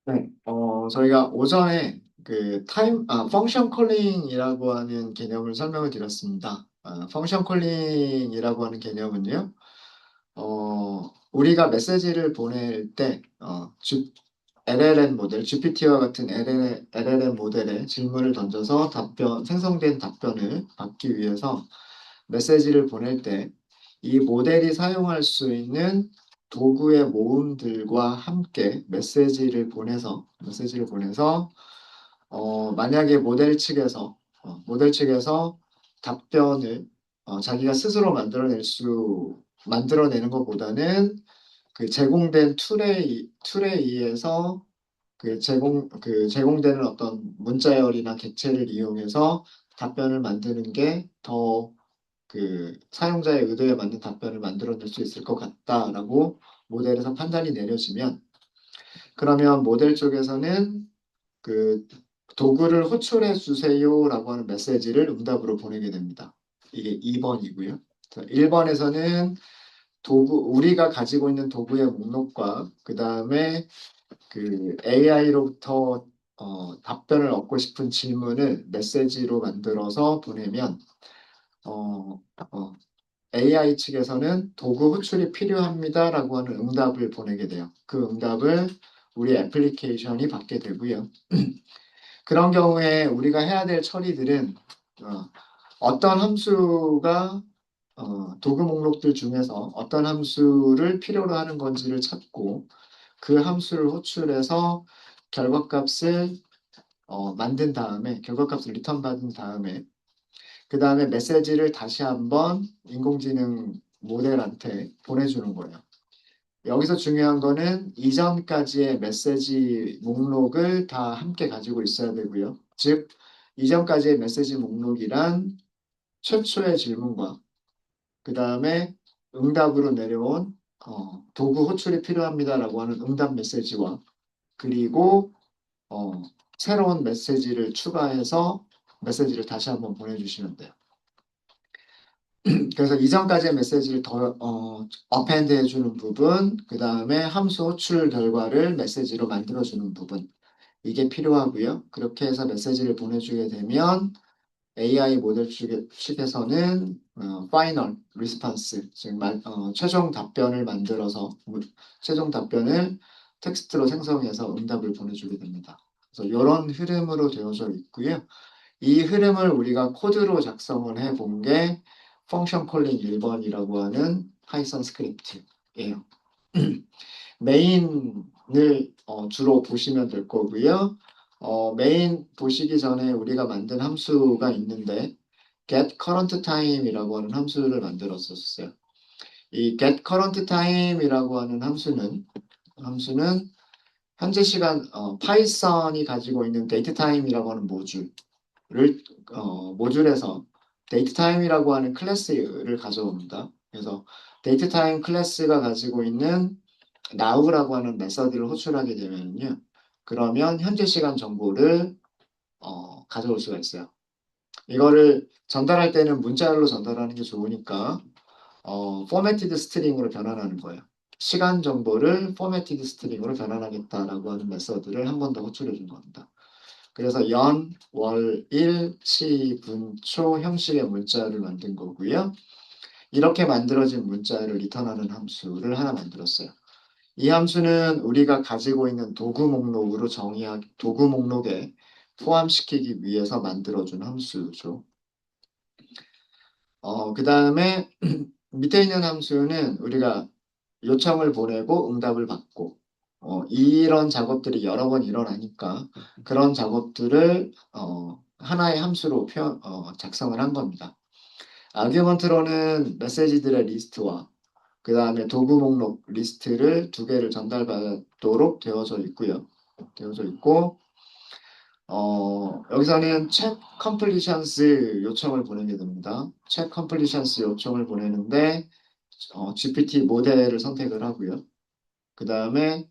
네, 저희가 오전에 펑션 콜링이라고 하는 개념을 설명을 드렸습니다. 펑션 콜링이라고 하는 개념은요, 우리가 메시지를 보낼 때, LLM 모델, GPT와 같은 LLM 모델에 질문을 던져서 생성된 답변을 받기 위해서 메시지를 보낼 때, 이 모델이 사용할 수 있는 도구의 모음들과 함께 메시지를 보내서, 만약에 모델 측에서 답변을 자기가 스스로 만들어내는 것보다는 그 제공된 툴에 의해서 제공되는 어떤 문자열이나 객체를 이용해서 답변을 만드는 게 더 사용자의 의도에 맞는 답변을 만들어낼 수 있을 것 같다라고 모델에서 판단이 내려지면, 그러면 모델 쪽에서는 그 도구를 호출해 주세요라고 하는 메시지를 응답으로 보내게 됩니다. 이게 2번이고요. 1번에서는 우리가 가지고 있는 도구의 목록과 그 다음에 AI로부터 답변을 얻고 싶은 질문을 메시지로 만들어서 보내면, 어, 어, AI 측에서는 도구 호출이 필요합니다라고 하는 응답을 보내게 돼요. 그 응답을 우리 애플리케이션이 받게 되고요. 그런 경우에 우리가 해야 될 처리들은 어, 어떤 함수가 도구 목록들 중에서 어떤 함수를 필요로 하는 건지를 찾고 그 함수를 호출해서 결과값을 만든 다음에 결과값을 리턴 받은 다음에 그 다음에 메시지를 다시 한번 인공지능 모델한테 보내주는 거예요. 여기서 중요한 거는 이전까지의 메시지 목록을 다 함께 가지고 있어야 되고요. 즉, 이전까지의 메시지 목록이란 최초의 질문과 그 다음에 응답으로 내려온 도구 호출이 필요합니다라고 하는 응답 메시지와 그리고 어, 새로운 메시지를 추가해서 메시지를 다시 한번 보내주시면 돼요. 그래서 이전까지의 메시지를 더 어펜드 해주는 부분, 그 다음에 함수 호출 결과를 메시지로 만들어주는 부분, 이게 필요하고요. 그렇게 해서 메시지를 보내주게 되면 AI 모델 측에서는 파이널 리스판스, 즉 최종 답변을 최종 답변을 텍스트로 생성해서 응답을 보내주게 됩니다. 그래서 이런 흐름으로 되어져 있고요. 이 흐름을 우리가 코드로 작성을 해본 게 펑션 콜링 1번이라고 하는 파이썬 스크립트예요. 메인을 주로 보시면 될 거고요. 메인 보시기 전에 우리가 만든 함수가 있는데 get current time이라고 하는 함수를 만들었었어요. 이 get current time이라고 하는 함수는 현재 시간 파이썬이 가지고 있는 데이트 타임이라고 하는 모듈에서 데이트 타임이라고 하는 클래스를 가져옵니다. 그래서 데이트 타임 클래스가 가지고 있는 now라고 하는 메서드를 호출하게 되면요. 그러면 현재 시간 정보를 가져올 수가 있어요. 이거를 전달할 때는 문자열로 전달하는 게 좋으니까 포매티드 스트링으로 변환하는 거예요. 시간 정보를 포매티드 스트링으로 변환하겠다라고 하는 메서드를 한 번 더 호출해 준 겁니다. 그래서 연, 월, 일, 시, 분, 초 형식의 문자를 만든 거고요. 이렇게 만들어진 문자를 리턴하는 함수를 하나 만들었어요. 이 함수는 우리가 가지고 있는 도구 목록에 포함시키기 위해서 만들어준 함수죠. 그 다음에 밑에 있는 함수는 우리가 요청을 보내고 응답을 받고 이런 작업들이 여러 번 일어나니까 그런 작업들을 하나의 함수로 작성을 한 겁니다. 아규먼트로는 메시지들의 리스트와 그 다음에 도구 목록 리스트를 두 개를 전달받도록 되어져 있고, 여기서는 check completions 요청을 보내게 됩니다. check completions 요청을 보내는데, GPT 모델을 선택을 하고요. 그 다음에,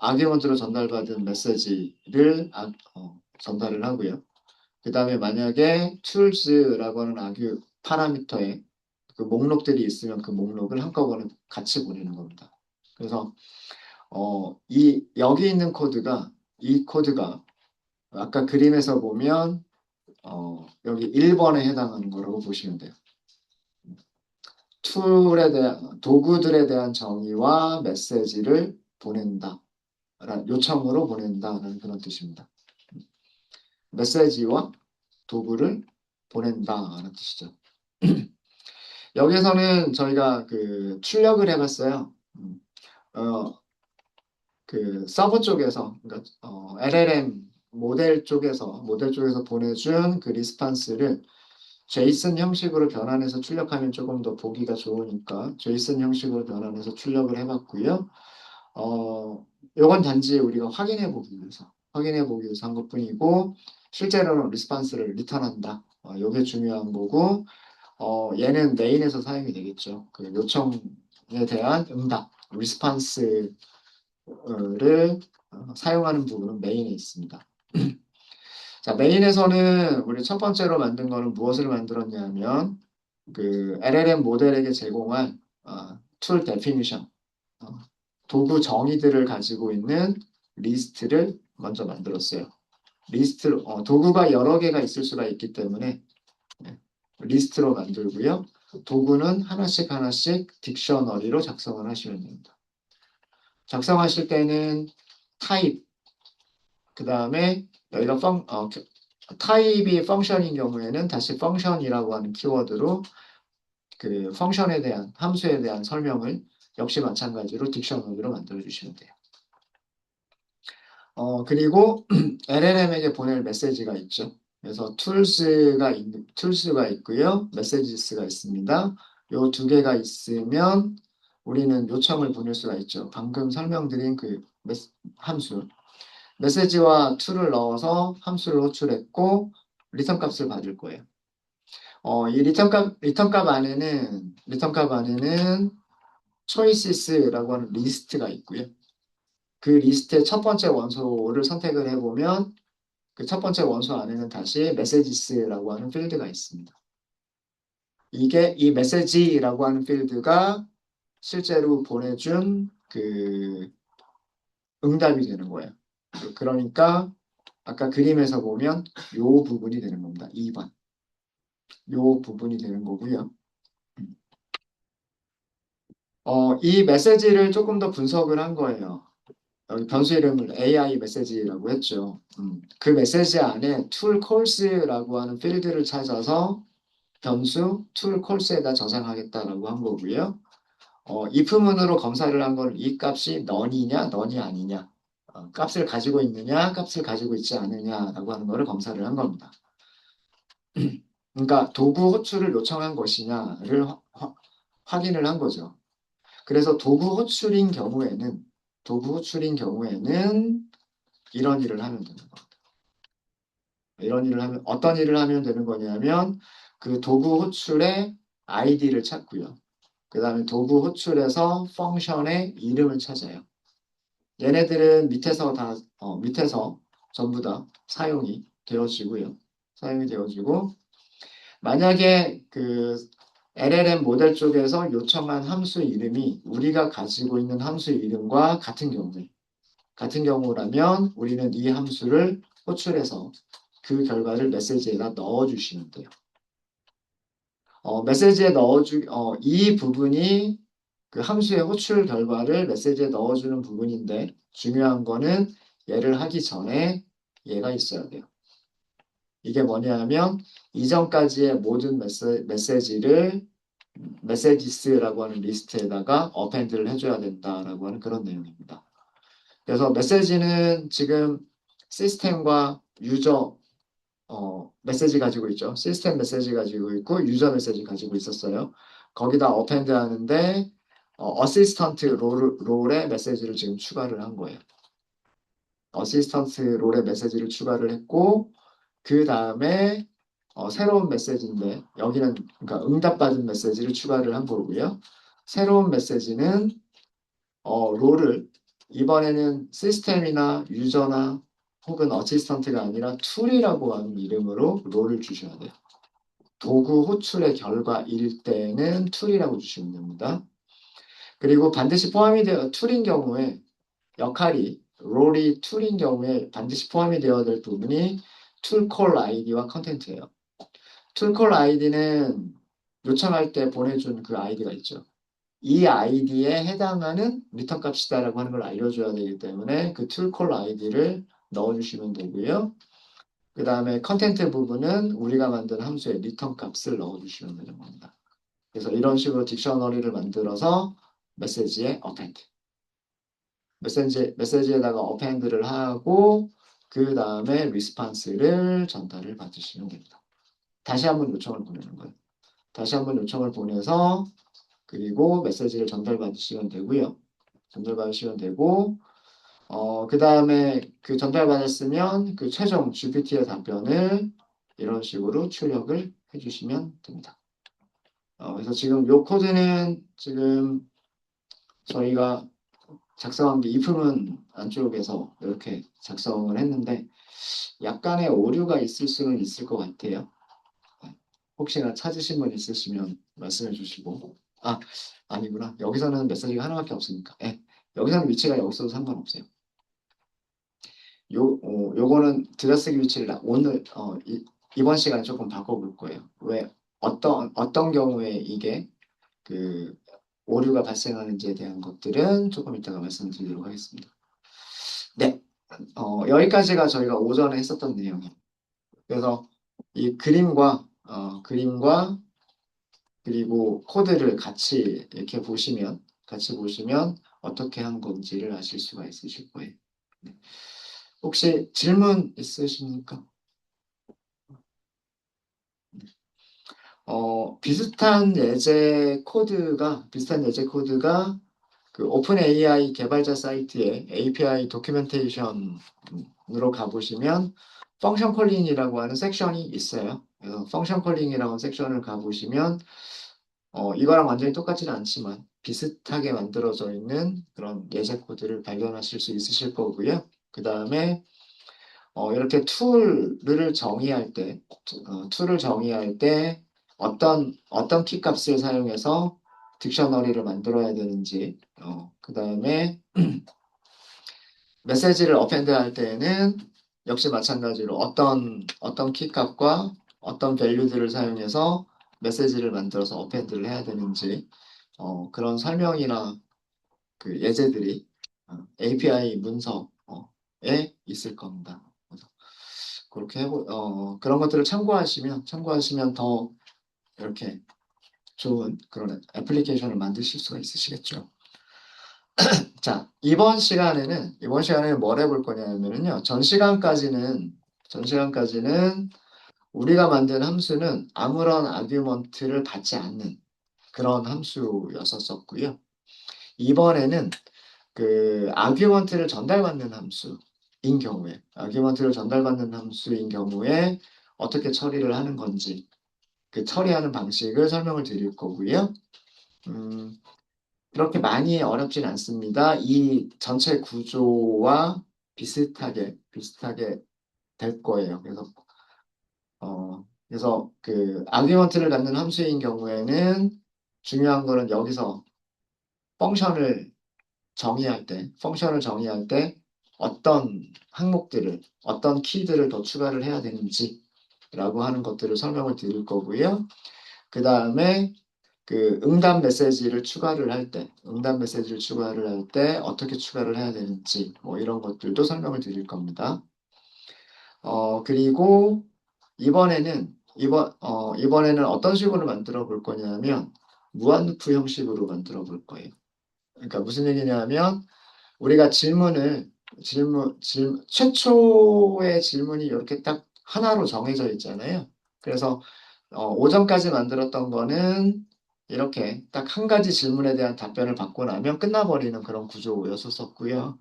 아규먼트로 전달받은 메시지를 전달을 하고요. 그 다음에 만약에 tools라고 하는 파라미터에 그 목록들이 있으면 그 목록을 한꺼번에 같이 보내는 겁니다. 그래서 여기 있는 코드가, 이 코드가 아까 그림에서 보면 여기 1번에 해당하는 거라고 보시면 돼요. 툴에 대한, 도구들에 대한 정의와 메시지를 보낸다. 요청으로 보낸다는 그런 뜻입니다. 메시지와 도구를 보낸다는 뜻이죠. 여기서는 저희가 그 출력을 해봤어요. 어, 그 서버 쪽에서, 그러니까 LLM 모델 쪽에서 보내준 그 리스판스를 제이슨 형식으로 변환해서 출력하면 조금 더 보기가 좋으니까 제이슨 형식으로 변환해서 출력을 해봤고요. 요건 단지 우리가 확인해 보기 위해서 한 것뿐이고 실제로는 리스판스를 리턴한다. 요게 중요한 거고 얘는 메인에서 사용이 되겠죠. 그 요청에 대한 응답, 리스판스를 사용하는 부분은 메인에 있습니다. 자, 메인에서는 우리 첫 번째로 만든 거는 무엇을 만들었냐면 그 LLM 모델에게 제공한 툴 데피니션, 도구 정의들을 가지고 있는 리스트를 먼저 만들었어요. 도구가 여러 개가 있을 수가 있기 때문에 리스트로 만들고요. 도구는 하나씩 하나씩 딕셔너리로 작성을 하시면 됩니다. 작성하실 때는 타입, 그 다음에 여기가 타입이 펑션인 경우에는 다시 펑션이라고 하는 키워드로 그 펑션에 대한, 함수에 대한 설명을 역시 마찬가지로 딕셔너리로 만들어 주시면 돼요. 그리고 LLM에게 보낼 메시지가 있죠. 그래서 툴스가 있고요. 메시지스가 있습니다. 요 두 개가 있으면 우리는 요청을 보낼 수가 있죠. 방금 설명드린 그 함수. 메시지와 툴을 넣어서 함수를 호출했고 리턴 값을 받을 거예요. 이 리턴 값 안에는 choices라고 하는 리스트가 있고요. 그 리스트의 첫 번째 원소를 선택을 해보면 그 첫 번째 원소 안에는 다시 messages라고 하는 필드가 있습니다. 이 message라고 하는 필드가 실제로 보내준 그 응답이 되는 거예요. 그러니까 아까 그림에서 보면 요 부분이 되는 겁니다. 2번. 요 부분이 되는 거고요. 이 메시지를 조금 더 분석을 한 거예요. 여기 변수 이름을 AI 메시지라고 했죠. 그 메시지 안에 툴 콜스라고 하는 필드를 찾아서 변수 툴 콜스에다 저장하겠다라고 한 거고요. if문으로 검사를 한 건 이 값이 넌이냐, 넌이 아니냐, 값을 가지고 있느냐, 값을 가지고 있지 않느냐라고 하는 거를 검사를 한 겁니다. 그러니까 도구 호출을 요청한 것이냐를 확인을 한 거죠. 그래서 도구 호출인 경우에는 이런 일을 하면 되는 겁니다. 이런 일을 하면 어떤 일을 하면 되는 거냐면 그 도구 호출의 아이디를 찾고요. 그 다음에 도구 호출에서 펑션의 이름을 찾아요. 얘네들은 밑에서 전부 다 사용이 되어지고 만약에 그 LLM 모델 쪽에서 요청한 함수 이름이 우리가 가지고 있는 함수 이름과 같은 경우라면 우리는 이 함수를 호출해서 그 결과를 메시지에다 넣어주시면 돼요. 이 부분이 그 함수의 호출 결과를 메시지에 넣어주는 부분인데 중요한 거는 얘를 하기 전에 얘가 있어야 돼요. 이게 뭐냐면 이전까지의 모든 메시지를 메시지스라고 하는 리스트에다가 어펜드를 해줘야 된다라고 하는 그런 내용입니다. 그래서 메시지는 지금 시스템과 유저 메시지 가지고 있죠. 시스템 메시지 가지고 있고 유저 메시지 가지고 있었어요. 거기다 어펜드 하는데 어시스턴트 롤의 메시지를 지금 추가를 한 거예요. 어시스턴트 롤의 메시지를 추가를 했고 그 다음에 새로운 메시지인데 여기는 그러니까 응답받은 메시지를 추가를 한 거고요. 새로운 메시지는 롤을 이번에는 시스템이나 유저나 혹은 어시스턴트가 아니라 툴이라고 하는 이름으로 롤을 주셔야 돼요. 도구 호출의 결과일 때는 툴이라고 주시면 됩니다. 그리고 반드시 포함이 되어 툴인 경우에 역할이 롤이 툴인 경우에 반드시 포함이 되어야 될 부분이 툴콜 아이디와 컨텐트예요. 툴콜 아이디는 요청할 때 보내준 그 아이디가 있죠. 이 아이디에 해당하는 리턴 값이다라고 하는 걸 알려줘야 되기 때문에 그 툴콜 아이디를 넣어주시면 되고요. 그 다음에 컨텐트 부분은 우리가 만든 함수에 리턴 값을 넣어주시면 되는 겁니다. 그래서 이런 식으로 딕셔너리를 만들어서 메시지에 append. 메시지에다가 append를 하고 그 다음에 리스판스를 전달을 받으시면 됩니다. 다시 한번 요청을 보내는 거예요. 다시 한번 요청을 보내서 그리고 메시지를 전달받으시면 되고요. 전달받으시면 되고 그 다음에 그 전달받았으면 그 최종 GPT의 답변을 이런 식으로 출력을 해주시면 됩니다. 그래서 지금 요 코드는 지금 저희가 작성한 게 이프문 안쪽에서 이렇게 작성을 했는데 약간의 오류가 있을 수는 있을 것 같아요. 혹시나 찾으신 분 있으시면 말씀해 주시고 아니구나. 여기서는 메시지가 하나밖에 없으니까 여기서는 위치가 여기 있어도 상관없어요. 요거는 들여쓰기 위치를 오늘 이번 시간에 조금 바꿔볼 거예요. 왜 어떤 경우에 이게 그 오류가 발생하는지에 대한 것들은 조금 이따가 말씀드리도록 하겠습니다. 네, 여기까지가 저희가 오전에 했었던 내용이에요. 그래서 이 그림과 그리고 코드를 같이 보시면 어떻게 한 건지를 아실 수가 있으실 거예요. 네. 혹시 질문 있으십니까? 비슷한 예제 코드가 그 오픈 AI 개발자 사이트에 API 도큐멘테이션으로 가보시면 펑션 콜링이라고 하는 섹션이 있어요. 그래서 펑션 콜링이라고 섹션을 가보시면 이거랑 완전히 똑같지는 않지만 비슷하게 만들어져 있는 그런 예제 코드를 발견하실 수 있으실 거고요. 그 다음에 이렇게 툴을 정의할 때 어떤 키 값을 사용해서 딕셔너리를 만들어야 되는지, 그 다음에 메시지를 어펜드 할 때에는 역시 마찬가지로 어떤 키 값과 어떤 밸류들을 사용해서 메시지를 만들어서 어펜드를 해야 되는지, 그런 설명이나 그 예제들이 API 문서에 있을 겁니다. 그렇게 그런 것들을 참고하시면 더 이렇게 좋은 그런 애플리케이션을 만드실 수가 있으시겠죠. 자, 이번 시간에는 뭘 해볼 거냐면요. 전 시간까지는 우리가 만든 함수는 아무런 아규먼트를 받지 않는 그런 함수였었고요. 이번에는 그 아규먼트를 전달받는 함수인 경우에 어떻게 처리를 하는 건지 그 처리하는 방식을 설명을 드릴 거고요. 그렇게 많이 어렵진 않습니다. 이 전체 구조와 비슷하게 될 거예요. 그래서 그 아규먼트를 갖는 함수인 경우에는 중요한 거는 여기서 펑션을 펑션을 정의할 때 어떤 키들을 더 추가를 해야 되는지라고 하는 것들을 설명을 드릴 거고요. 그 다음에 그 응답 메시지를 추가를 할 때 어떻게 추가를 해야 되는지 뭐 이런 것들도 설명을 드릴 겁니다. 그리고 이번에는 어떤 식으로 만들어 볼 거냐면 무한루프 형식으로 만들어 볼 거예요. 그러니까 무슨 얘기냐면 우리가 최초의 질문이 이렇게 딱 하나로 정해져 있잖아요. 그래서 오전까지 만들었던 거는 이렇게 딱 한 가지 질문에 대한 답변을 받고 나면 끝나버리는 그런 구조였었고요.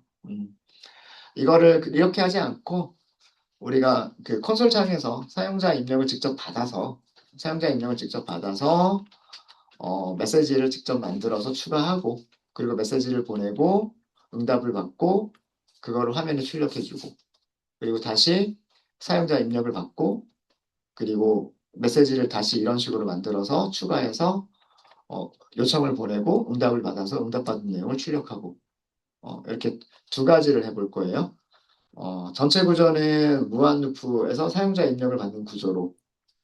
이거를 이렇게 하지 않고 우리가 그 콘솔 창에서 사용자 입력을 직접 받아서 메시지를 직접 만들어서 추가하고 그리고 메시지를 보내고 응답을 받고 그거를 화면에 출력해주고 그리고 다시 사용자 입력을 받고 그리고 메시지를 다시 이런 식으로 만들어서 추가해서 요청을 보내고 응답을 받아서 응답받은 내용을 출력하고 이렇게 두 가지를 해볼 거예요. 전체 구조는 무한 루프에서 사용자 입력을 받는 구조로,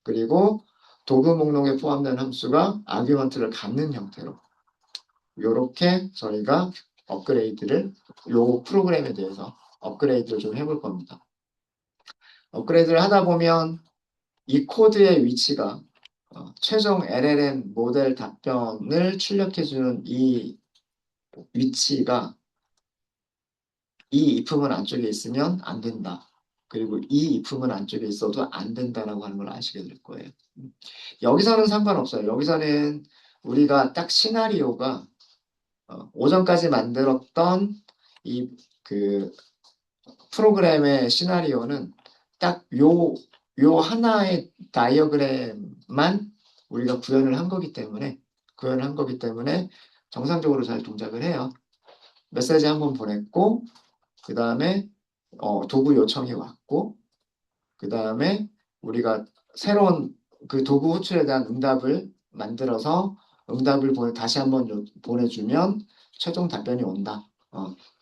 그리고 도구 목록에 포함된 함수가 아규먼트를 갖는 형태로, 이렇게 저희가 요 프로그램에 대해서 업그레이드를 좀 해볼 겁니다. 업그레이드를 하다 보면 이 코드의 위치가 최종 LLM 모델 답변을 출력해주는 이 위치가 이 if문 안쪽에 있으면 안 된다. 그리고 이 if문 안쪽에 있어도 안 된다라고 하는 걸 아시게 될 거예요. 여기서는 상관없어요. 여기서는 우리가 딱 시나리오가 오전까지 만들었던 이 그 프로그램의 시나리오는 딱 요 하나의 다이어그램만 우리가 구현을 한 거기 때문에 정상적으로 잘 동작을 해요. 메시지 한 번 보냈고, 그 다음에 도구 요청이 왔고, 그 다음에 우리가 새로운 그 도구 호출에 대한 응답을 만들어서 다시 한번 보내주면 최종 답변이 온다.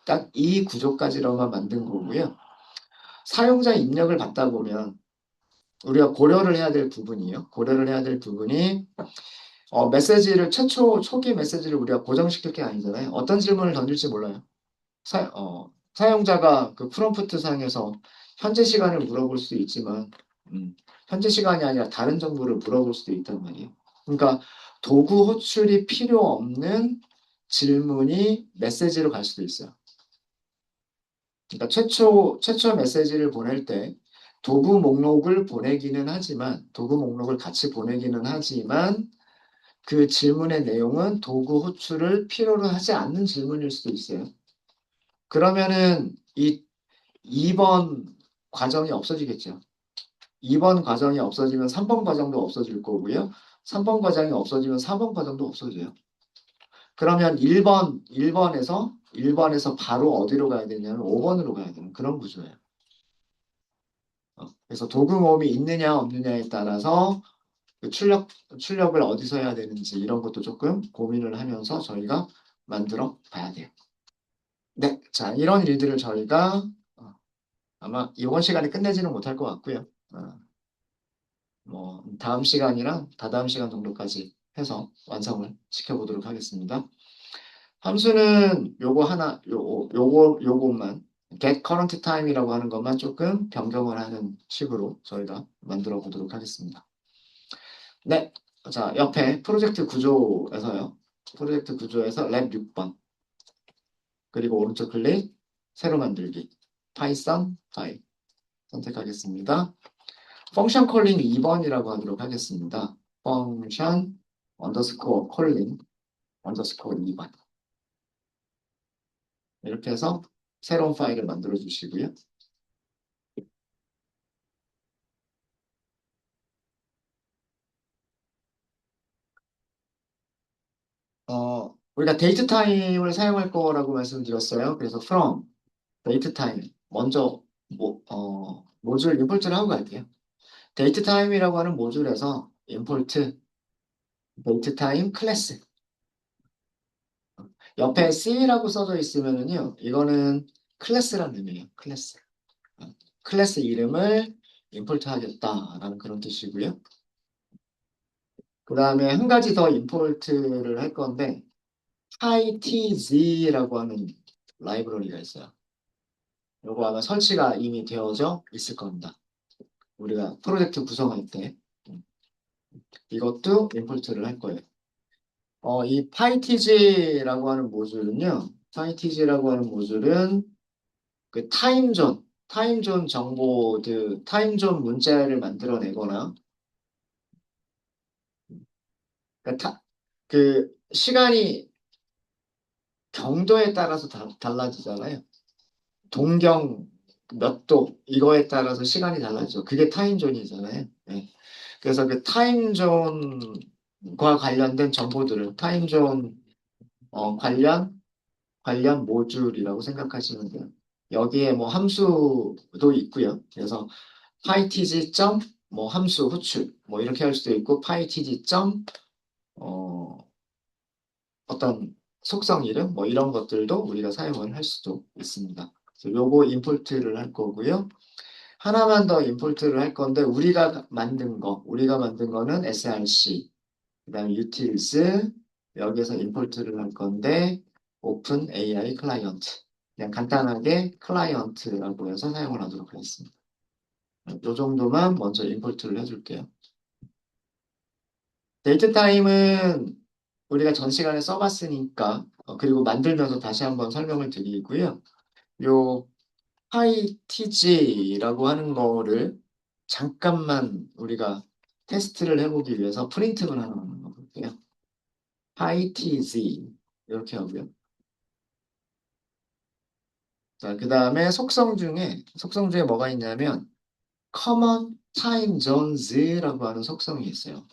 딱 이 구조까지로만 만든 거고요. 사용자 입력을 받다 보면 우리가 고려를 해야 될 부분이요. 고려를 해야 될 부분이 초기 메시지를 우리가 고정시킬 게 아니잖아요. 어떤 질문을 던질지 몰라요. 사용자가 그 프롬프트 상에서 현재 시간을 물어볼 수도 있지만, 현재 시간이 아니라 다른 정보를 물어볼 수도 있단 말이에요. 그러니까 도구 호출이 필요 없는 질문이 메시지로 갈 수도 있어요. 그러니까 최초 메시지를 보낼 때 도구 목록을 같이 보내기는 하지만 그 질문의 내용은 도구 호출을 필요로 하지 않는 질문일 수도 있어요. 그러면은 이 2번 과정이 없어지겠죠. 2번 과정이 없어지면 3번 과정도 없어질 거고요. 3번 과정이 없어지면 4번 과정도 없어져요. 그러면 1번에서 바로 어디로 가야 되냐면 5번으로 가야 되는 그런 구조예요. 그래서 도구 모음이 있느냐 없느냐에 따라서 그 출력을 어디서 해야 되는지 이런 것도 조금 고민을 하면서 저희가 만들어 봐야 돼요. 네, 자, 이런 일들을 저희가 아마 이번 시간에 끝내지는 못할 것 같고요. 뭐 다음 시간이랑 다다음 시간 정도까지 해서 완성을 시켜보도록 하겠습니다. 함수는 요것만 get current time이라고 하는 것만 조금 변경을 하는 식으로 저희가 만들어 보도록 하겠습니다. 네, 자, 옆에 프로젝트 구조에서 랩 6번. 그리고 오른쪽 클릭, 새로 만들기. 파이썬 파일 선택하겠습니다. 펑션 콜링 2번이라고 하도록 하겠습니다. 펑션 언더스코어 콜링 언더스코어 2번. 이렇게 해서 새로운 파일을 만들어 주시고요. 우리가 데이트 타임을 사용할 거라고 말씀드렸어요. 그래서 from 데이트 타임 먼저 모듈 임포트를 하고 갈게요. 데이트 타임이라고 하는 모듈에서 임포트 데이트 타임 클래스 옆에 C라고 써져 있으면은요, 이거는 클래스라는 의미예요. 클래스. 클래스 이름을 임포트 하겠다라는 그런 뜻이고요. 그 다음에 한 가지 더 임포트를 할 건데 PyTZ라고 하는 라이브러리가 있어요. 이거 아마 설치가 이미 되어져 있을 겁니다. 우리가 프로젝트 구성할 때 이것도 임포트를 할 거예요. 이 PyTZ라고 하는 모듈은 그 타임존 타임존 문자를 만들어내거나, 그러니까 그 시간이 경도에 따라서 달라지잖아요. 동경 몇 도, 이거에 따라서 시간이 달라지죠. 그게 타임존이잖아요. 네. 그래서 그 타임존과 관련된 정보들을 타임존 관련 모듈이라고 생각하시면 돼요. 여기에 뭐 함수도 있고요. 그래서 pytg 뭐 함수 호출 뭐 이렇게 할 수도 있고 pytg 어, 어떤 속성 이름 뭐 이런 것들도 우리가 사용을 할 수도 있습니다. 그래서 요거 임포트를 할 거고요. 하나만 더 임포트를 할 건데 우리가 만든 거는 src, 그다음에 utils 여기서 임포트를 할 건데 오픈 AI 클라이언트 그냥 간단하게 클라이언트라고 해서 사용을 하도록 하겠습니다. 이 정도만 먼저 임포트를 해줄게요. 데이트 타임은 우리가 전 시간에 써봤으니까 그리고 만들면서 다시 한번 설명을 드리고요. 요 파이티지라고 하는 거를 잠깐만 우리가 테스트를 해보기 위해서 프린트를 하나 볼게요. 파이티지 이렇게 하고요. 자, 그 다음에 속성 중에 뭐가 있냐면 common time zones라고 하는 속성이 있어요.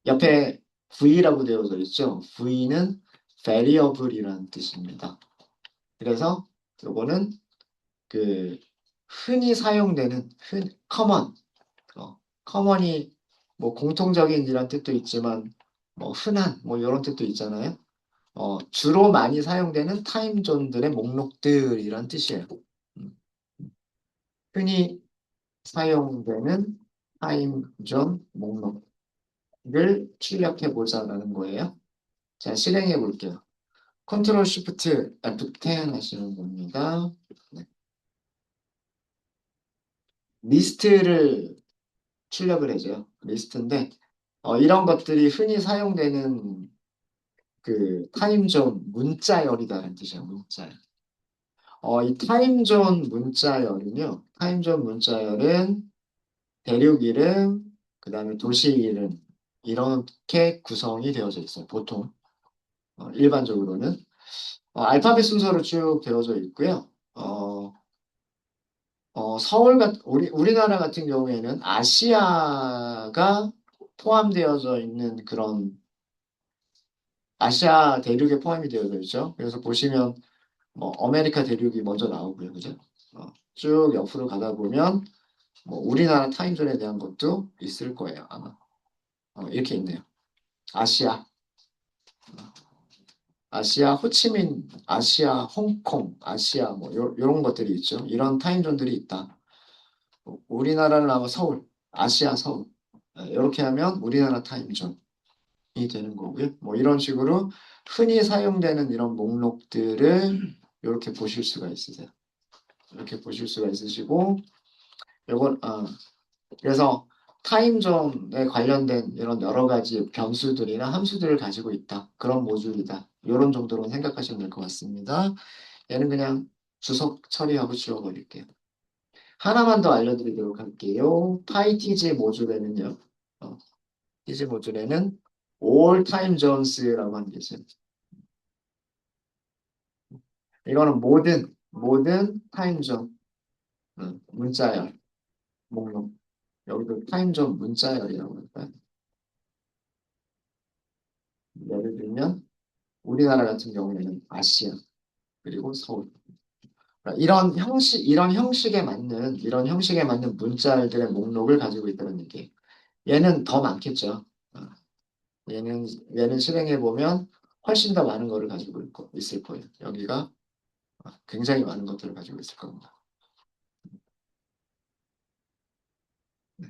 옆에 V라고 되어져 있죠. V는 variable이라는 뜻입니다. 그래서 요거는 그 흔히 사용되는 common, common이 뭐 공통적인 이란 뜻도 있지만 뭐 흔한 뭐 이런 뜻도 있잖아요. 주로 많이 사용되는 타임존들의 목록들이란 뜻이에요. 음, 흔히 사용되는 타임존 목록을 출력해 보자라는 거예요. 자, 실행해 볼게요. 컨트롤 쉬프트 F10 하시는 겁니다. 네. 리스트를 출력을 해줘요. 리스트인데 이런 것들이 흔히 사용되는 그 타임존 문자열이다라는 뜻이에요. 문자열. 이 타임존 문자열은요. 타임존 문자열은 대륙 이름, 그 다음에 도시 이름 이렇게 구성이 되어져 있어요. 보통 일반적으로는 알파벳 순서로 쭉 되어져 있고요. 우리나라 같은 경우에는 아시아가 포함되어져 있는 그런 아시아 대륙에 포함이 되어져 있죠. 그래서 보시면 뭐 아메리카 대륙이 먼저 나오고요, 그죠? 쭉 옆으로 가다 보면 뭐 우리나라 타임존에 대한 것도 있을 거예요, 아마. 이렇게 있네요. 아시아, 아시아 호치민, 아시아 홍콩, 아시아 뭐 요런 것들이 있죠. 이런 타임존들이 있다. 우리나라는 아마 서울, 아시아 서울. 이렇게 하면 우리나라 타임존이 되는 거고요. 뭐 이런 식으로 흔히 사용되는 이런 목록들을 이렇게 보실 수가 있으세요. 이렇게 보실 수가 있으시고, 요건, 그래서 타임존에 관련된 이런 여러 가지 변수들이나 함수들을 가지고 있다. 그런 모듈이다. 이런 정도로 생각하시면 될 것 같습니다. 얘는 그냥 주석 처리하고 지워버릴게요. 하나만 더 알려드리도록 할게요. 파이티지 모듈에는요. 어, 티지 모듈에는 all time zones라고 하는 게 있어요. 이거는 모든 타임존 문자열 목록. 여기도 타임존 문자열이라고 할까요? 예를 들면 우리나라 같은 경우에는 아시아 그리고 서울. 그러니까 이런 형식에 맞는 문자열들의 목록을 가지고 있다는 얘기예요. 얘는 더 많겠죠. 어, 얘는 얘는 실행해 보면 훨씬 더 많은 거를 가지고 있을 거예요. 여기가 굉장히 많은 것들을 가지고 있을 겁니다. 네.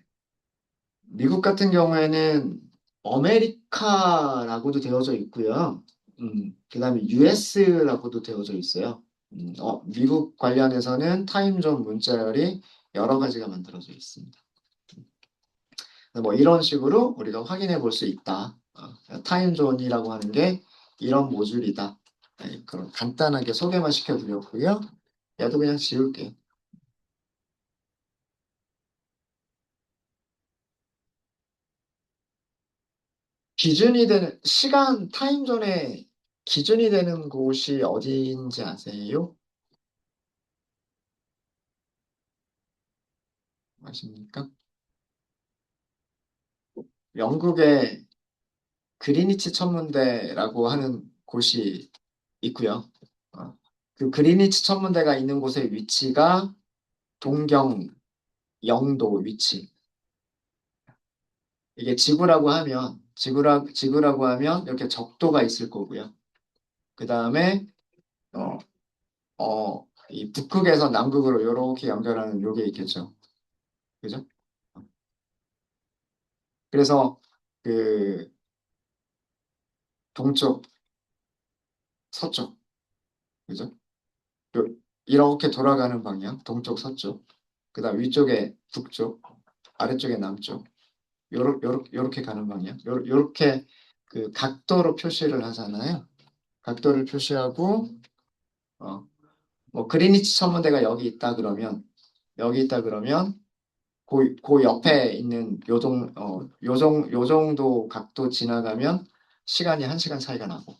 미국 같은 경우에는 어메리카라고도 되어져 있고요. 그다음에 US라고도 되어져 있어요. 미국 관련해서는 타임존 문자열이 여러 가지가 만들어져 있습니다. 뭐 이런 식으로 우리가 확인해 볼 수 있다. 타임존이라고 하는 게 이런 모듈이다. 네, 그럼 간단하게 소개만 시켜드렸고요. 얘도 그냥 지울게요. 기준이 되는 시간 타임존의 기준이 되는 곳이 어디인지 아세요? 아십니까? 영국의 그리니치 천문대라고 하는 곳이 있고요. 어, 그 그리니치 천문대가 있는 곳의 위치가 동경 영도 위치. 이게 지구라고 하면 이렇게 적도가 있을 거고요. 그 다음에 어, 이 북극에서 남극으로 이렇게 연결하는 요게 있겠죠. 그죠? 그래서 그 동쪽, 서쪽, 그죠? 요- 이렇게 돌아가는 방향, 동쪽, 서쪽. 그 다음 위쪽에 북쪽, 아래쪽에 남쪽. 요렇게 가는 방향. 요렇게 그 각도로 표시를 하잖아요. 각도를 표시하고, 어, 뭐 그리니치 천문대가 여기 있다 그러면, 그 옆에 있는 요 정도 각도 지나가면 시간이 1시간 차이가 나고,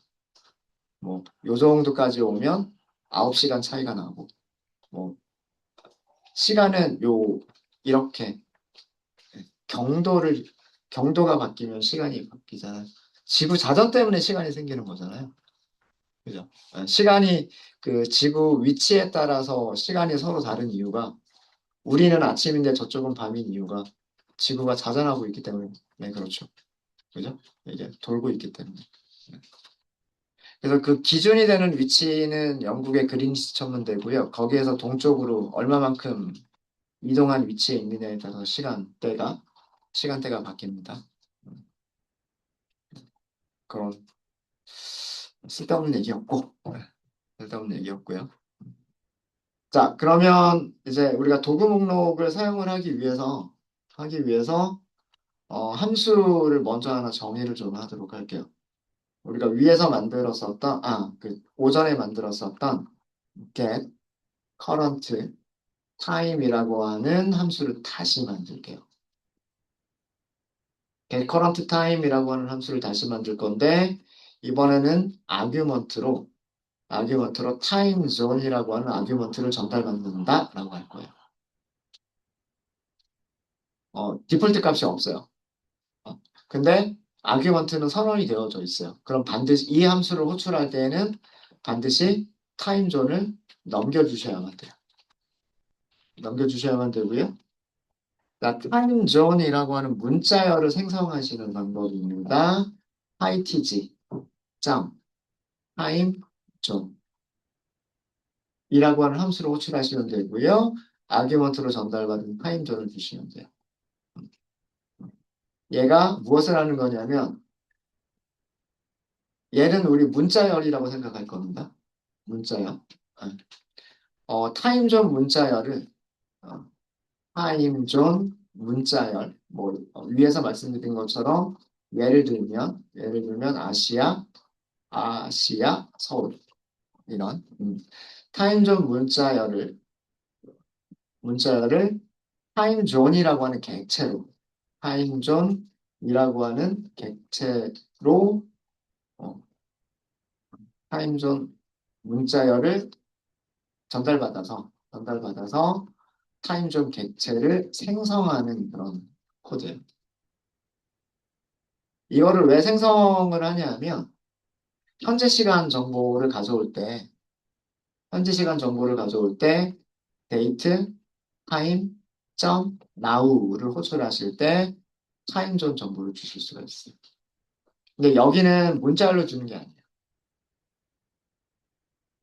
뭐, 요 정도까지 오면 9시간 차이가 나고, 뭐, 시간은 이렇게 경도를, 경도가 바뀌면 시간이 바뀌잖아요. 지구 자전 때문에 시간이 생기는 거잖아요. 그죠? 시간이 그 지구 위치에 따라서 시간이 서로 다른 이유가 우리는 아침인데 저쪽은 밤인 이유가 지구가 자전하고 있기 때문에 그렇죠. 그죠? 이게 돌고 있기 때문에. 그래서 그 기준이 되는 위치는 영국의 그린위치 천문대고요. 거기에서 동쪽으로 얼마만큼 이동한 위치에 있느냐에 따라서 시간대가 바뀝니다. 음, 그런 쓸데없는 얘기였고, 쓸데없는 얘기였고요. 자, 그러면 이제 우리가 도구 목록을 사용을 하기 위해서 함수를 먼저 하나 정의를 좀 하도록 할게요. 우리가 위에서 만들었었던, 오전에 만들었었던 get, current, time이라고 하는 함수를 다시 만들게요. get current time이라고 하는 함수를 다시 만들 건데, 이번에는 아규먼트로 time zone이라고 하는 아규먼트를 전달받는다라고 할 거예요. 디폴트 값이 없어요. 어, 근데 아규먼트는 선언이 되어져 있어요. 그럼 반드시 이 함수를 호출할 때에는 반드시 타임 존을 넘겨주셔야만 돼요. 넘겨주셔야만 되고요. 타임 존이라고 하는 문자열을 생성하시는 방법입니다. ITG, 점, 타임 존 이라고 하는 함수를 호출하시면 되고요. 아규먼트로 전달받은 타임 존을 주시면 돼요. 얘가 무엇을 하는 거냐면 얘는 우리 문자열이라고 생각할 겁니다. 문자열. 타임존 문자열을 어, 타임존 문자열 뭐 위에서 말씀드린 것처럼 예를 들면 아시아 서울 이런 타임존 문자열을 타임존이라고 하는 타임존이라고 하는 객체로 어, 타임존 문자열을 전달받아서 타임존 객체를 생성하는 그런 코드예요. 이거를 왜 생성을 하냐면 현재 시간 정보를 가져올 때 데이트, 타임, 점, now를 호출하실 때 타임존 정보를 주실 수가 있어요. 근데 여기는 문자열로 주는 게 아니에요.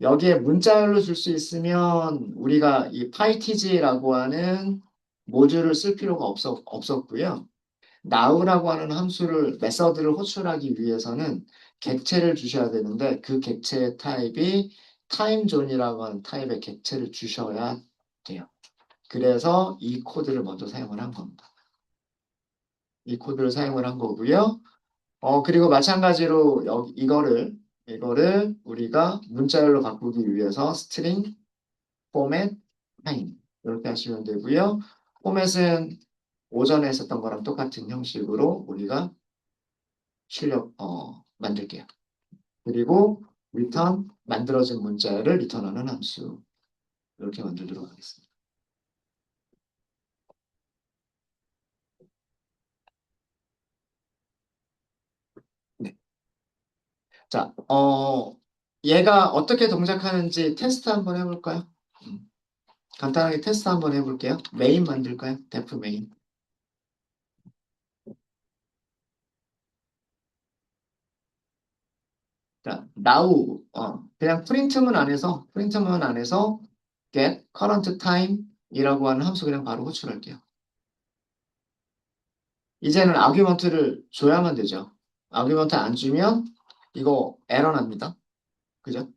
여기에 문자열로 줄 수 있으면 우리가 이 pytg라고 하는 모듈을 쓸 필요가 없었고요. now라고 하는 메서드를 호출하기 위해서는 객체를 주셔야 되는데 그 객체의 타입이 타임존이라고 하는 타입의 객체를 주셔야 돼요. 그래서 이 코드를 먼저 사용을 한 겁니다. 이 코드를 사용을 한 거고요. 그리고 마찬가지로 이거를 우리가 문자열로 바꾸기 위해서 string, format, time 이렇게 하시면 되고요. 포맷은 오전에 했었던 거랑 똑같은 형식으로 우리가 만들게요. 그리고 만들어진 문자열을 리턴하는 함수 이렇게 만들도록 하겠습니다. 네. 자, 얘가 어떻게 동작하는지 테스트 한번 해볼까요? 음, 간단하게 테스트 한번 해볼게요. 메인 만들까요? def 메인. now, 그냥 프린트문 안에서 get current time이라고 하는 함수 그냥 바로 호출할게요. 이제는 아규먼트를 줘야만 되죠. 아규먼트 안 주면 이거 에러 납니다. 그죠?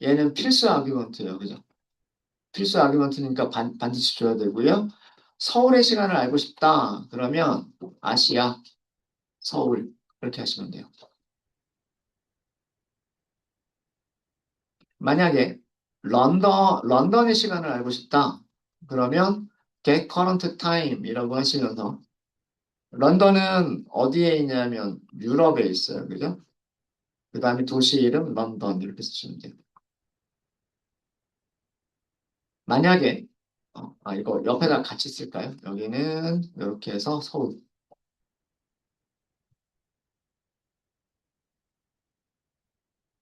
얘는 필수 아규먼트예요. 그죠? 필수 아규먼트니까 반드시 줘야 되고요. 서울의 시간을 알고 싶다. 그러면 아시아, 서울 이렇게 하시면 돼요. 만약에 런던의 시간을 알고 싶다. 그러면 get current time이라고 하시면서 런던은 어디에 있냐면 유럽에 있어요. 그죠? 그 다음에 도시 이름 런던 이렇게 쓰시면 돼요. 만약에 이거 옆에다 같이 쓸까요? 여기는 이렇게 해서 서울.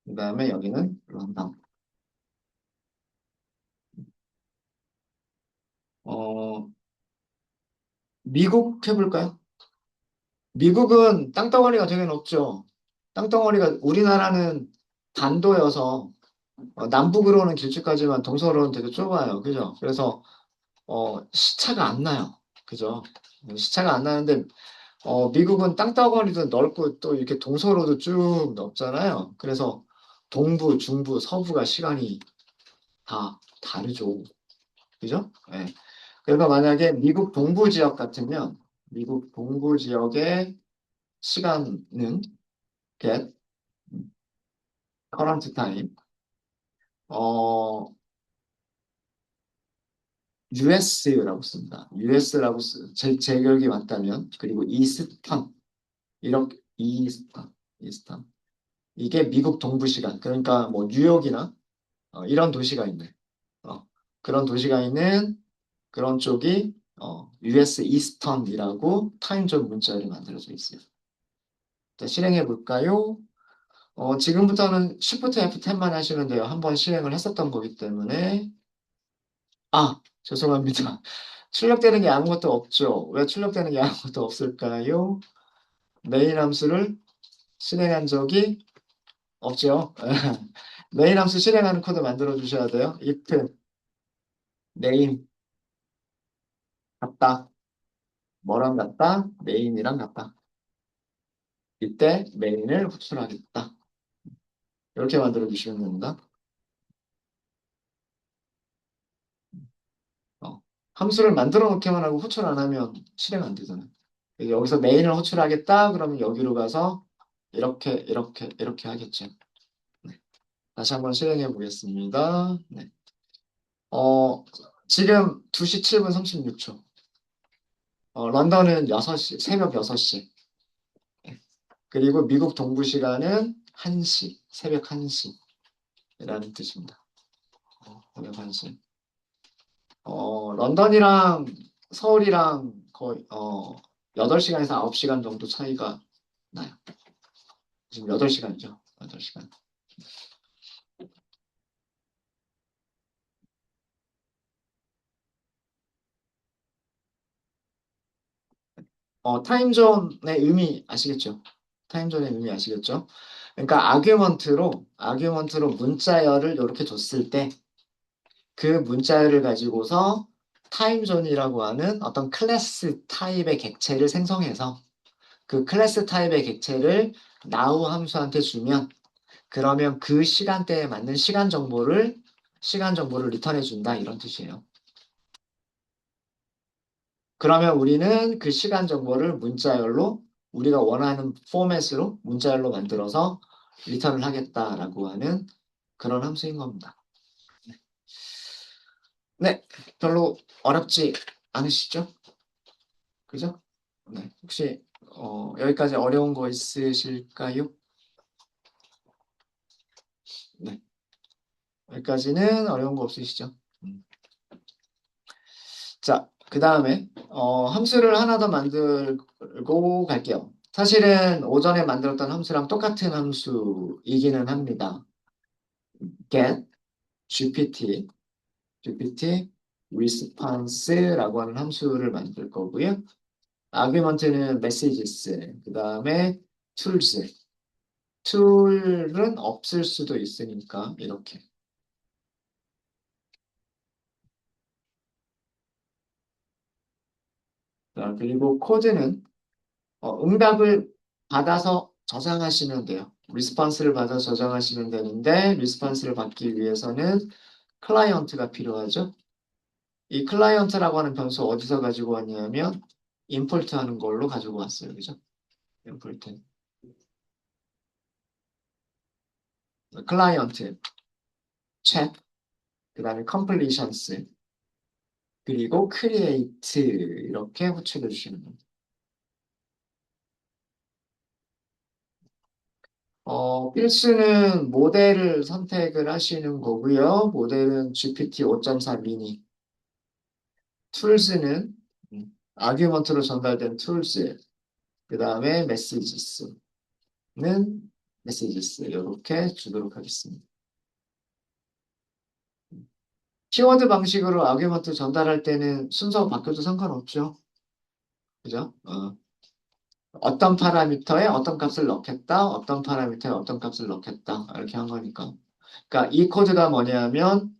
그 다음에 여기는 런던. 어, 미국 해볼까요? 미국은 땅덩어리가 되게 높죠. 땅덩어리가 우리나라는 반도여서 남북으로는 길쭉하지만 동서로는 되게 좁아요. 그죠? 그래서 시차가 안 나요. 그죠? 시차가 안 나는데 미국은 땅덩어리도 넓고 또 이렇게 동서로도 쭉 넓잖아요. 그래서 동부, 중부, 서부가 시간이 다 다르죠. 그죠? 예. 그러니까 만약에 미국 동부 지역 같으면 미국 동부 지역의 시간은 get current time 어 US라고 씁니다. US라고 제 기억이 맞다면 그리고 이스턴 이렇게 이스턴 이게 미국 동부 시간 그러니까 뭐 뉴욕이나 이런 도시가 있네. 어, 그런 도시가 있는 그런 쪽이 US 이스턴이라고 타임존 문자열이 만들어져 있어요. 자, 실행해 볼까요? 지금부터는 Shift F10만 하시면 돼요. 한번 실행을 했었던 거기 때문에. 죄송합니다. 출력되는 게 아무것도 없죠. 왜 출력되는 게 아무것도 없을까요? 메인 함수를 실행한 적이 없죠. 메인 함수 실행하는 코드 만들어 주셔야 돼요. if 메인 같다. 뭐랑 같다? 메인이랑 같다. 이때 메인을 호출하겠다. 이렇게 만들어 주시면 됩니다. 어, 함수를 만들어 놓기만 하고 호출 안 하면 실행 안 되잖아요. 여기서 메인을 호출하겠다. 그러면 여기로 가서 이렇게 하겠죠. 네. 다시 한번 실행해 보겠습니다. 네. 어, 지금 2시 7분 36초. 런던은 6시, 새벽 6시. 그리고 미국 동부 시간은 1시, 새벽 1시라는 뜻입니다. 새벽 1시. 런던이랑 서울이랑 거의 8시간에서 9시간 정도 차이가 나요. 지금 8시간이죠. 8시간. 타임존의 의미 아시겠죠? 타임존의 의미 아시겠죠? 그러니까 아규먼트로 문자열을 이렇게 줬을 때 그 문자열을 가지고서 타임존이라고 하는 어떤 클래스 타입의 객체를 생성해서 그 클래스 타입의 객체를 now 함수한테 주면 그러면 그 시간대에 맞는 시간 정보를 리턴해 준다 이런 뜻이에요. 그러면 우리는 그 시간 정보를 문자열로 우리가 원하는 포맷으로 문자열로 만들어서 리턴을 하겠다라고 하는 그런 함수인 겁니다. 네, 별로 어렵지 않으시죠? 그죠? 네, 혹시 여기까지 어려운 거 있으실까요? 네, 여기까지는 어려운 거 없으시죠? 자, 그 다음에 함수를 하나 더 만들고 갈게요. 사실은 오전에 만들었던 함수랑 똑같은 함수이기는 합니다. get GPT response라고 하는 함수를 만들 거고요. argument는 messages, 그 다음에 tools, 툴은 없을 수도 있으니까 이렇게. 자, 그리고 코드는 응답을 받아서 저장하시면 돼요. 리스폰스를 받아 저장하시면 되는데 리스폰스를 받기 위해서는 클라이언트가 필요하죠. 이 클라이언트라고 하는 변수 어디서 가지고 왔냐면 임포트 하는 걸로 가지고 왔어요. 그죠? 임포트. 클라이언트, 챗, 그 다음에 completions, 그리고 create 이렇게 호출해 주시는 겁니다. 필수는 모델을 선택을 하시는 거고요. 모델은 GPT 5.4 미니. 툴스는 아규먼트로 전달된 툴스, 그 다음에 메시지스는 메시지스 이렇게 주도록 하겠습니다. 키워드 방식으로 아규먼트 전달할 때는 순서 바뀌어도 상관없죠. 그죠? 어떤 파라미터에 어떤 값을 넣겠다, 어떤 파라미터에 어떤 값을 넣겠다, 이렇게 한 거니까. 그러니까 이 코드가 뭐냐면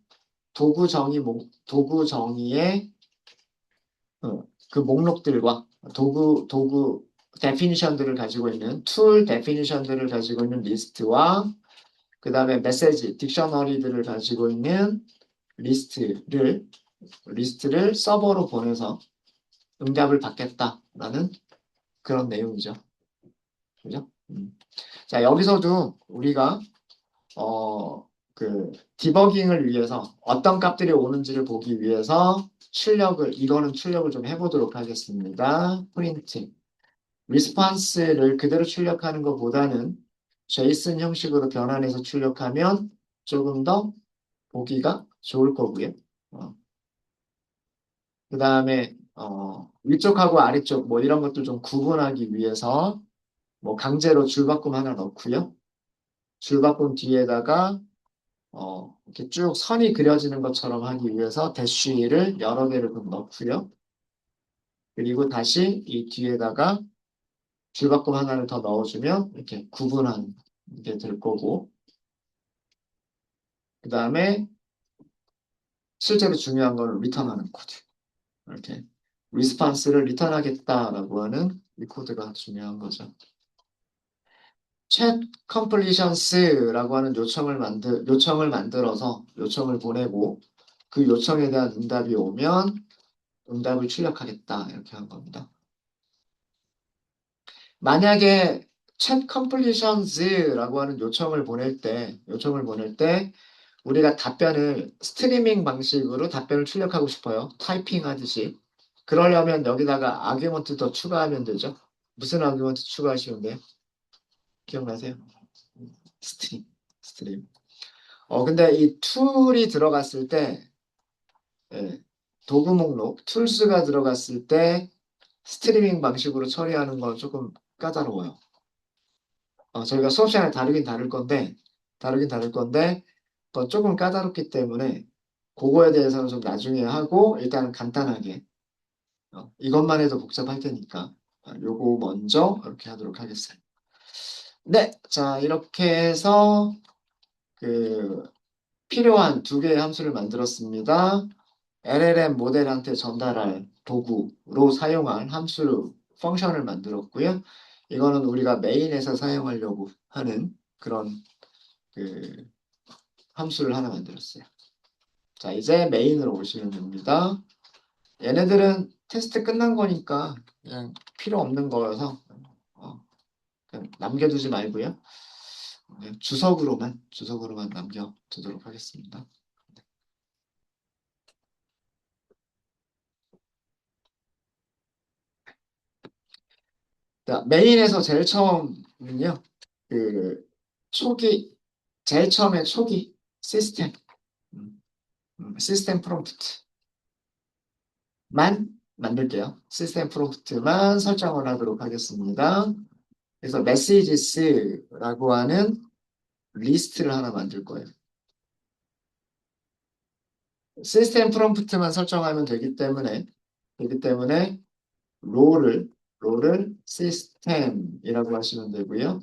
도구 정의의 그 목록들과 도구 데피니션들을 가지고 있는 툴 데피니션들을 가지고 있는 리스트와 그 다음에 메시지, 딕셔너리들을 가지고 있는 리스트를 서버로 보내서 응답을 받겠다라는 그런 내용이죠. 그죠? 자, 여기서도 우리가 디버깅을 위해서 어떤 값들이 오는지를 보기 위해서 이거는 출력을 좀 해보도록 하겠습니다. 프린트. 리스폰스를 그대로 출력하는 것보다는 제이슨 형식으로 변환해서 출력하면 조금 더 보기가 좋을 거고요. 그 다음에 위쪽하고 아래쪽 뭐 이런 것들 좀 구분하기 위해서 뭐 강제로 줄바꿈 하나 넣고요. 줄바꿈 뒤에다가 이렇게 쭉 선이 그려지는 것처럼 하기 위해서 대쉬를 여러 개를 좀 넣고요. 그리고 다시 이 뒤에다가 줄바꿈 하나를 더 넣어주면 이렇게 구분한 게 될 거고 그 다음에 실제로 중요한 건 리턴하는 코드. 이렇게 리스판스를 리턴하겠다라고 하는 이 코드가 중요한 거죠. 챗 컴플리션스라고 하는 요청을 만들어서 요청을 보내고 그 요청에 대한 응답이 오면 응답을 출력하겠다 이렇게 한 겁니다. 만약에 챗 컴플리션스라고 하는 요청을 보낼 때 우리가 답변을 스트리밍 방식으로 답변을 출력하고 싶어요. 타이핑 하듯이. 그러려면 여기다가 아규먼트 더 추가하면 되죠. 무슨 아규먼트 추가하시면 돼요? 기억나세요? 스트림. 스트림. 근데 이 툴이 들어갔을 때, 예, 도구 목록, 툴스가 들어갔을 때 스트리밍 방식으로 처리하는 건 조금 까다로워요. 저희가 수업 시간에 다르긴 다를 건데, 조금 까다롭기 때문에 그거에 대해서는 좀 나중에 하고 일단은 간단하게 이것만 해도 복잡할 테니까 요거 먼저 이렇게 하도록 하겠습니다. 네, 자 이렇게 해서 그 필요한 두 개의 함수를 만들었습니다. LLM 모델한테 전달할 도구로 사용할 함수 펑션을 만들었고요. 이거는 우리가 메인에서 사용하려고 하는 그런 그 함수를 하나 만들었어요. 자, 이제 메인으로 오시면 됩니다. 얘네들은 테스트 끝난 거니까 그냥 필요 없는 거여서 그냥 남겨두지 말고요. 그냥 주석으로만 남겨두도록 하겠습니다. 자, 메인에서 제일 처음은요. 그 초기 제일 처음에 초기 음, 시스템 프롬프트만 만들게요. 시스템 프롬프트만 설정을 하도록 하겠습니다. 그래서 메시지스라고 하는 리스트를 하나 만들 거예요. 시스템 프롬프트만 설정하면 되기 때문에 롤을 시스템이라고 하시면 되고요.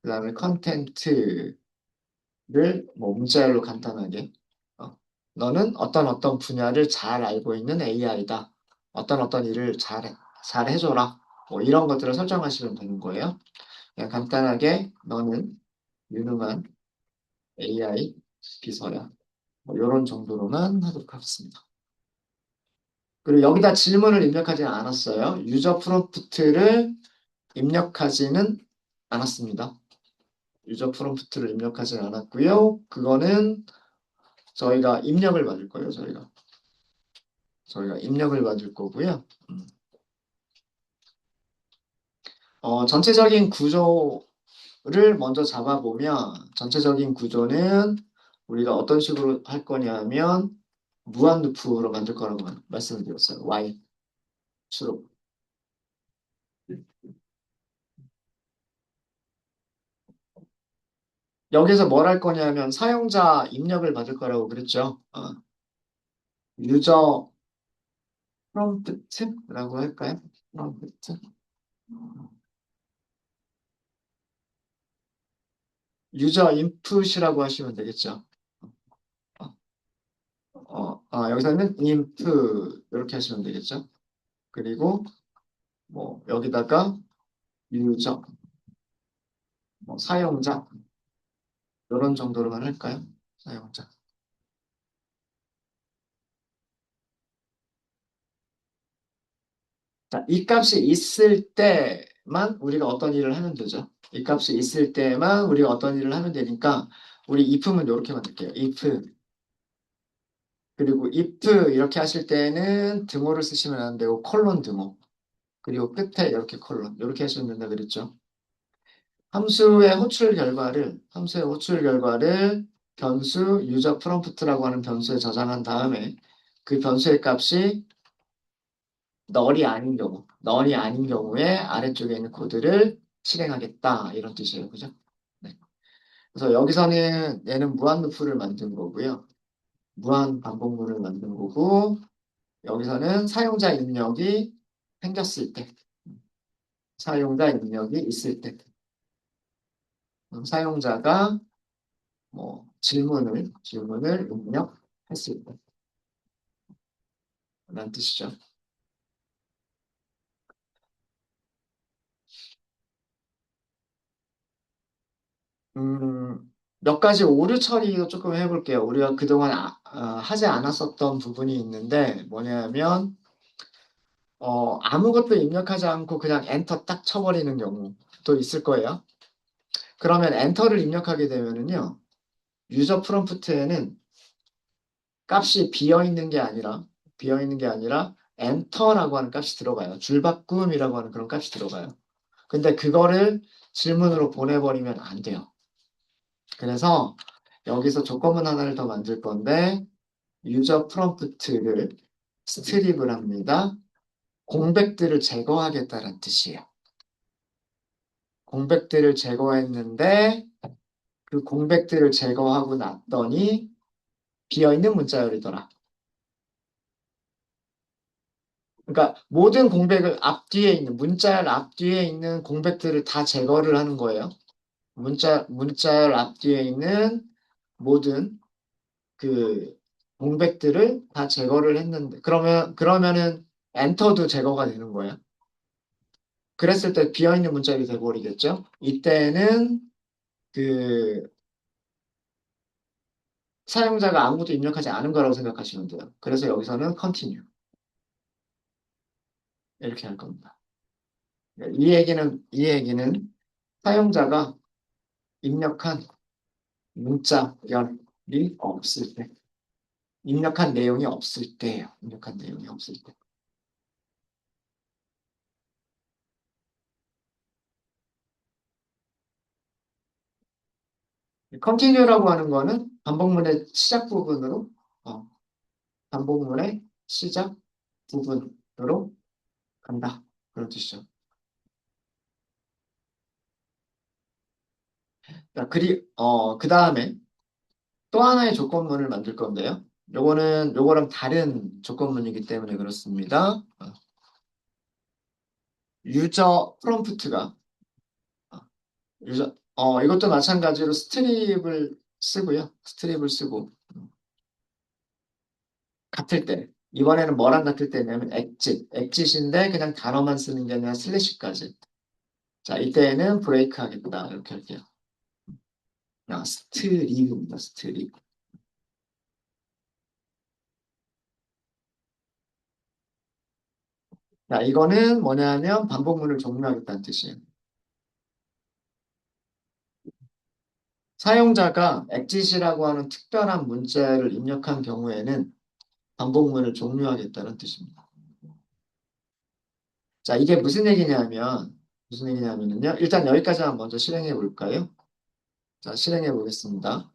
그 다음에 컨텐츠를 뭐 문자열로 간단하게 어, 너는 어떤 분야를 잘 알고 있는 AI다. 어떤 일을 잘 해줘라. 뭐 이런 것들을 설정하시면 되는 거예요. 그냥 간단하게 너는 유능한 AI 비서야. 뭐 이런 정도로만 하도록 하겠습니다. 그리고 여기다 질문을 입력하지 않았어요. 유저 프롬프트를 입력하지는 않았습니다. 유저 프롬프트를 입력하지 않았고요. 그거는 저희가 입력을 받을 거예요. 저희가 입력을 받을 거고요. 전체적인 구조를 먼저 잡아보면 전체적인 구조는 우리가 어떤 식으로 할 거냐면 무한 루프로 만들 거라고 말씀을 드렸어요. Y 수로. 여기서 뭘 할 거냐면 사용자 입력을 받을 거라고 그랬죠. 유저 프롬프트라고 할까요? 프롬프트. 유저 인풋이라고 하시면 되겠죠. 어, 여기서는 input 이렇게 하시면 되겠죠. 그리고 뭐 여기다가 유저, 뭐 사용자 이런 정도로만 할까요? 사용자. 자, 이 값이 있을 때만 우리가 어떤 일을 하면 되죠. 이 값이 있을 때만 우리가 어떤 일을 하면 되니까 우리 if는 이렇게 만들게요. if 그리고 if 이렇게 하실 때는 등호를 쓰시면 안 되고 콜론 등호 그리고 끝에 이렇게 콜론 이렇게 하시면 된다 그랬죠. 함수의 호출 결과를 변수 유저 프롬프트라고 하는 변수에 저장한 다음에 그 변수의 값이 널이 아닌 경우에 아래쪽에 있는 코드를 실행하겠다 이런 뜻이에요, 그죠? 네. 그래서 여기서는 얘는 무한 루프를 만든 거고요, 무한 반복문을 만든 거고 여기서는 생겼을 때, 사용자 입력이 있을 때, 사용자가 뭐 질문을 입력했을 때라는 뜻이죠. 몇 가지 오류 처리도 조금 해볼게요. 우리가 그동안 하지 않았었던 부분이 있는데 뭐냐면 아무것도 입력하지 않고 그냥 엔터 딱 쳐버리는 경우도 있을 거예요. 그러면 엔터를 입력하게 되면은요, 유저 프롬프트에는 값이 비어 있는 게 아니라 엔터라고 하는 값이 들어가요. 줄바꿈이라고 하는 그런 값이 들어가요. 근데 그거를 질문으로 보내버리면 안 돼요. 그래서 여기서 조건문 하나를 더 만들 건데 유저 프롬프트를 스트립을 합니다. 공백들을 제거하겠다는 뜻이에요. 공백들을 제거했는데 그 공백들을 제거하고 났더니 비어있는 문자열이더라. 그러니까 모든 공백을 앞뒤에 있는 문자열 앞뒤에 있는 공백들을 다 제거를 하는 거예요. 문자열 앞뒤에 있는 모든 그 공백들을 다 제거를 했는데 그러면은 엔터도 제거가 되는 거예요. 그랬을 때 비어있는 문자열이 돼버리겠죠. 이때는 그 사용자가 아무것도 입력하지 않은 거라고 생각하시면 돼요. 그래서 여기서는 continue 이렇게 할 겁니다. 이 얘기는 사용자가 입력한 문자열이 없을 때, 입력한 내용이 없을 때예요. 입력한 내용이 없을 때. continue라고 하는 거는 반복문의 시작 부분으로, 어, 반복문의 시작 부분으로 간다. 그런 뜻이죠. 자, 그 다음에 또 하나의 조건문을 만들 건데요. 요거랑 다른 조건문이기 때문에 그렇습니다. 유저 프롬프트가, 어, 이것도 마찬가지로 스트립을 쓰고요. 스트립을 쓰고. 같을 때. 이번에는 뭐랑 같을 때냐면 엑짓인데 그냥 단어만 쓰는 게 아니라 슬래시까지. 자, 이때는 브레이크 하겠다. 이렇게 할게요. 스트립입니다. 스트립. 자, 이거는 뭐냐면 반복문을 종료하겠다는 뜻이에요. 사용자가 엑짓이라고 하는 특별한 문자를 입력한 경우에는 반복문을 종료하겠다는 뜻입니다. 자, 이게 무슨 얘기냐면요. 일단 여기까지만 먼저 실행해 볼까요? 자, 실행해 보겠습니다.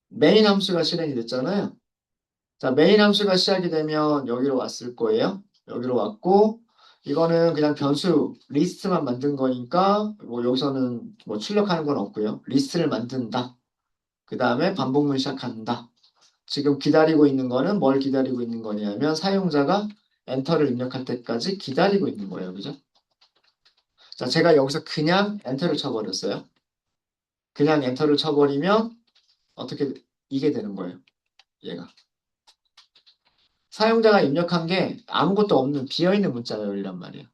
메인 함수가 실행이 됐잖아요. 자, 메인 함수가 시작이 되면 여기로 왔을 거예요. 여기로 왔고, 이거는 그냥 변수 리스트만 만든 거니까, 뭐 여기서는 뭐 출력하는 건 없고요. 리스트를 만든다. 그 다음에 반복문 시작한다. 지금 기다리고 있는 거는 뭘 기다리고 있는 거냐면 사용자가 엔터를 입력할 때까지 기다리고 있는 거예요. 그죠? 자, 제가 여기서 그냥 엔터를 쳐버렸어요. 그냥 엔터를 쳐버리면 어떻게 이게 되는 거예요. 얘가. 사용자가 입력한 게 아무것도 없는 비어있는 문자열이란 말이에요.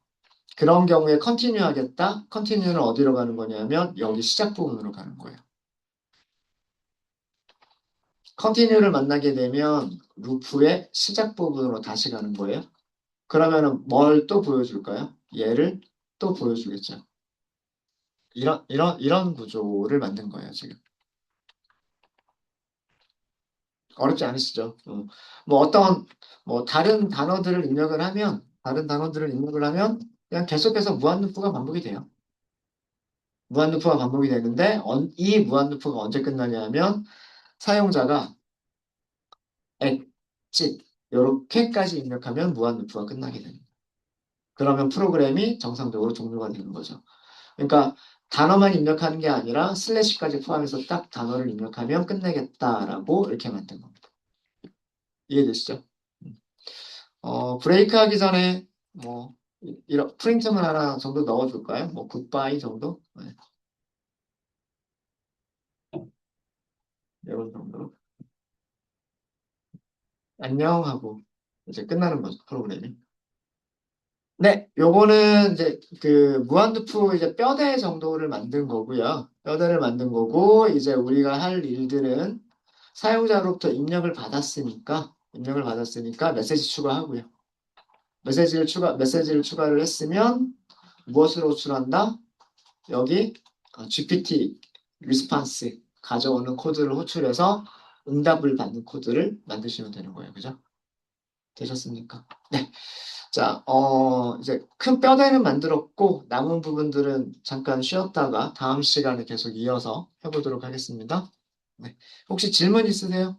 그런 경우에 컨티뉴 하겠다. 컨티뉴는 어디로 가는 거냐면 여기 시작 부분으로 가는 거예요. 컨티뉴를 만나게 되면 루프의 시작 부분으로 다시 가는 거예요. 그러면은 뭘 또 보여줄까요? 얘를 또 보여주겠죠. 이런 구조를 만든 거예요, 지금. 어렵지 않으시죠? 뭐 뭐 다른 단어들을 입력을 하면 그냥 계속해서 무한루프가 반복이 돼요. 무한루프가 반복이 되는데 이 무한루프가 언제 끝나냐면 사용자가 엑짓 요렇게까지 입력하면 무한루프가 끝나게 됩니다. 그러면 프로그램이 정상적으로 종료가 되는 거죠. 그러니까 단어만 입력하는 게 아니라 슬래시까지 포함해서 딱 단어를 입력하면 끝내겠다라고 이렇게 만든 겁니다. 이해되시죠? 브레이크 하기 전에 뭐 이런 프린트만 하나 정도 넣어줄까요? 뭐 굿바이 정도? 네, 이런 정도로. 안녕 하고 이제 끝나는 거죠, 프로그램이. 네, 요거는 이제 그 무한루프 이제 뼈대 정도를 만든 거고요. 뼈대를 만든 거고 이제 우리가 할 일들은 사용자로부터 입력을 받았으니까 메시지 추가하고요. 메시지를 추가를 했으면 무엇을 호출한다? 여기 GPT 리스판스 가져오는 코드를 호출해서 응답을 받는 코드를 만드시면 되는 거예요. 그죠? 되셨습니까? 네. 자, 이제 큰 뼈대는 만들었고, 남은 부분들은 잠깐 쉬었다가 다음 시간에 계속 이어서 해보도록 하겠습니다. 네. 혹시 질문 있으세요?